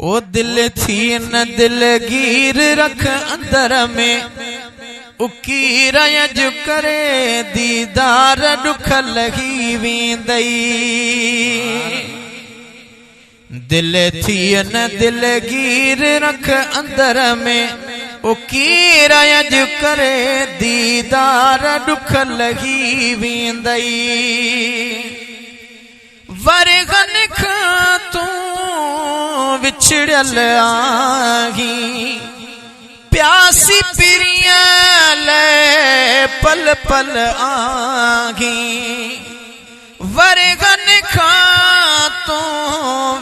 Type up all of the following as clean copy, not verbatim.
ओ दिल थी न दिलगीर रख अंदर में उकीर अज करे दीदार दुख लगी वेंदई। दिल थी न दिलगीर रख अंदर में उकीर अज करे दीदार दुख लगी वेंदई। वरगन खां तू विछड़ल आही प्यासी पिरिया ले पल पल आही। वरगन खां तू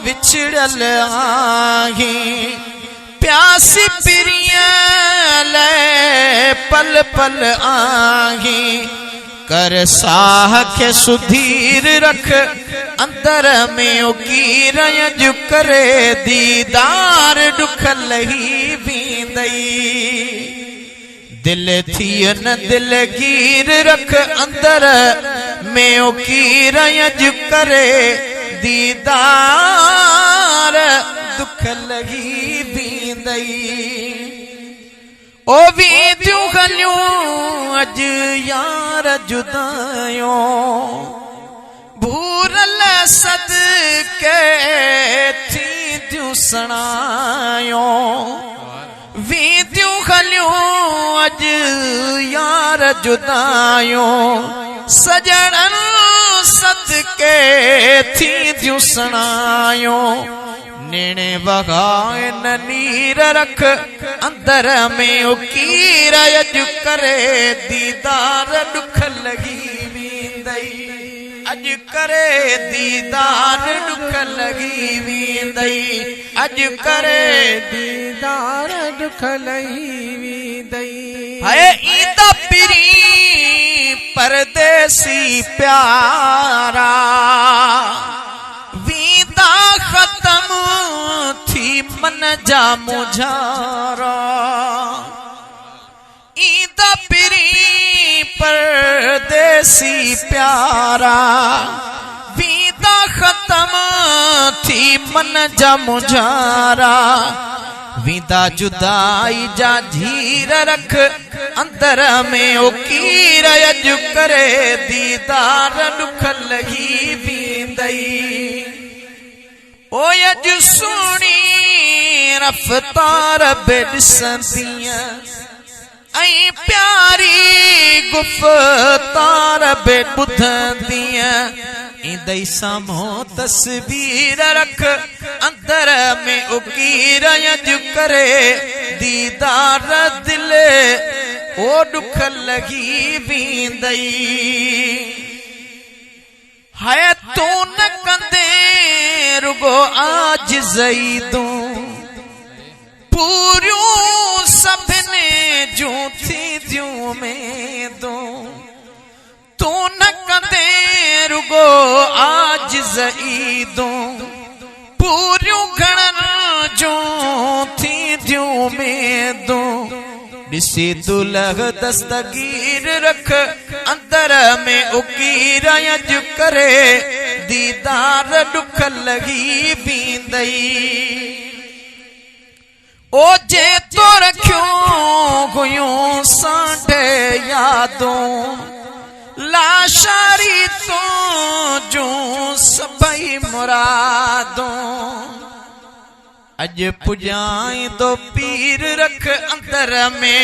विछड़ल आही प्यासी पिरिया ले पल पल आही। कर साह के सुधीर रख अंदर में उकीर अज करे दीदार दुख लही वेंदई। दिल थी न दिलगीर रख अंदर में उकीर अज करे दीदार दुख लही वेंदई। ओ वेंदियूं गलियूं अज यार जुदायो भूरल सदके थींदियूं सणायो। वेंदियूं गलियूं अज यार जुदायो सजणन सदके थींदियूं सणायो। नेणे वगाए न नीर रख अंदर में उकीर अज करे दीदार दुख लगी वेंदई। अज करे दीदार दुख लगी वेंदई। अज करे दीदार दुख लही वेंदई। है ईदा पिरी परदेसी प्यारा वीदा खत्म थी मन जा मुझारा। ईदा पिरी परदेसी प्यारा वीदा खत्म थी मन जा मुझारा। वीदा जुदाई जा झीर रख अंदर में उकीर अज करे दीदार दुख लगी वेंदई। ओ अज सोनी रफ्तार बेॾिसंदियां ऐं प्यारी गुफ़्तार बे ॿुधंदियां। ईंदई साम्हूं तस्वीर रख अंदर में उकीर अज करे दीदार दिल ओ दुख लगी वेंदई। है तू न कंदे रुगो आज ज़ईदूं पूरियूं सभिनी जूं थींदियूं मेदूं। तू न कंदे रुगो आज ज़ईदूं पूरियूं घणनि जूं थींदियूं मेदूं। ॾिसी दुलह दस्तगीर रख अंदर में उकीर अज करे दीदार दुख लगी वेंदई। ओ जे तो रखियो हुयूं सांढे यादूं लाशारी तो जूं सभई मुरादूं। अज पुजाई दो पीर रख अंदर में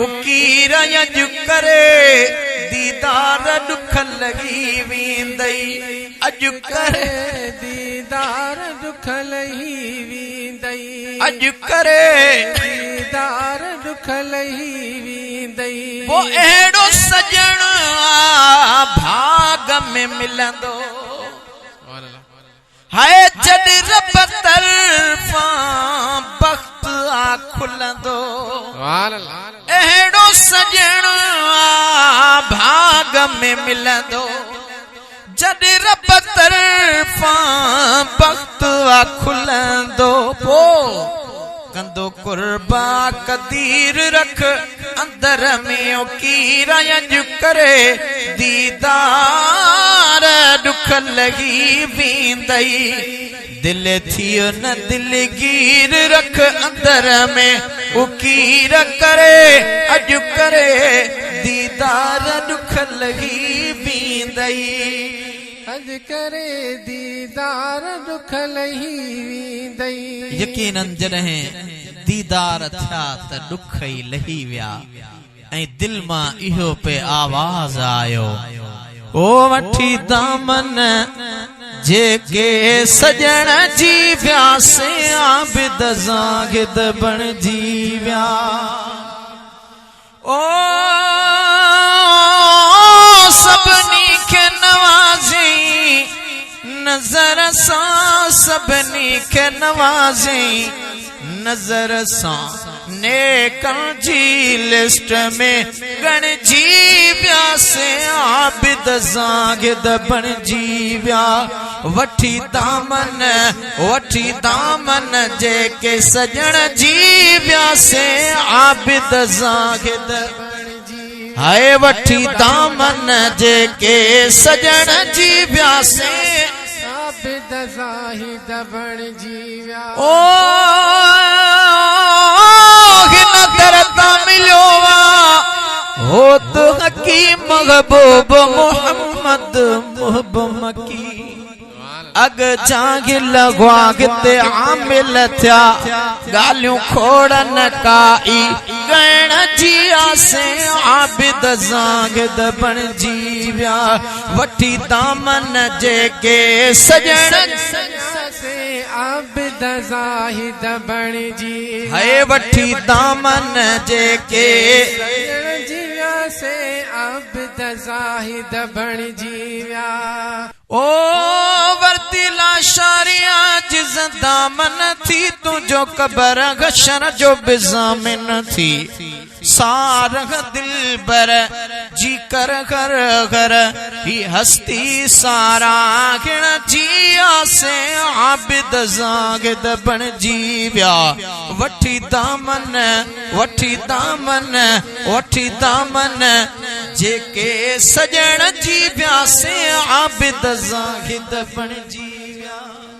उकीर अज करे दीदार दुख लगी वेंदई। अज करे दीदार दुख लही वेंदई। अज करे दीदार दुख लही वेंदई। वो अहिड़ो सजण भाग में मिलंदो है जद रब तरफा बख्त आ खुलंदो। अहिड़ो सजण भाग में मिलंदो जद रब तरफा बख्त आ खुलंदो। पो कंदो कुर्बा कदीर रख अंदर में उकीर अज करे दीदार दुख लगी वेंदई। दिल थियो न दिलगीर रख अंदर में उकीर करे अज करे दीदार दुख लही बींदई अज करे दीदार दुख लही वींदई यकीनन जॾहिं दीदार थिया त दुख ई लही विया ऐं दिल मां इहो पे आवाज़ आयो ओ वठी दामन जेके सजण जी व्यासे आबिद ज़ाहिद बणजी विया ओ सभिनी खे नवाज़ी नज़र सां सभिनी खे नवाज़ी नज़र सां नेकन जी लिस्ट में गणजी व्यासे आबिद ज़ाहिद बणजी विया वठी दामन जेके सजण जी व्यासे आबिद ज़ाहिद हाय वठी दामन जेके सजण जी व्यासे आबिद ज़ाहिद बणजी विया ओ हिन दर तां मिलियो हो तो हकीम महबूब मोहम्मद मुहब मकी अग जागे लगवा गिते आमिल थिया गालियों खोड़न काई गण जी आसे आबिद ज़ाहिद बणजी विया वठी दामन जेके सजण से आबिद ज़ाहिद बणजी है वठी दामन जेके जी विया से आबिद ज़ाहिद बणजी विया ओ वर्दिला शारिया जिस दामन थी तुझो कबर गशर जो बिजामिन थी सारह दिल बर जी कर घर घर ही हस्ती सारा गिण जिया से आबिद ज़ाहिद बणजी विया वठी दामन जेके सजण जी व्यासे आबिद ज़ाहिद बणजी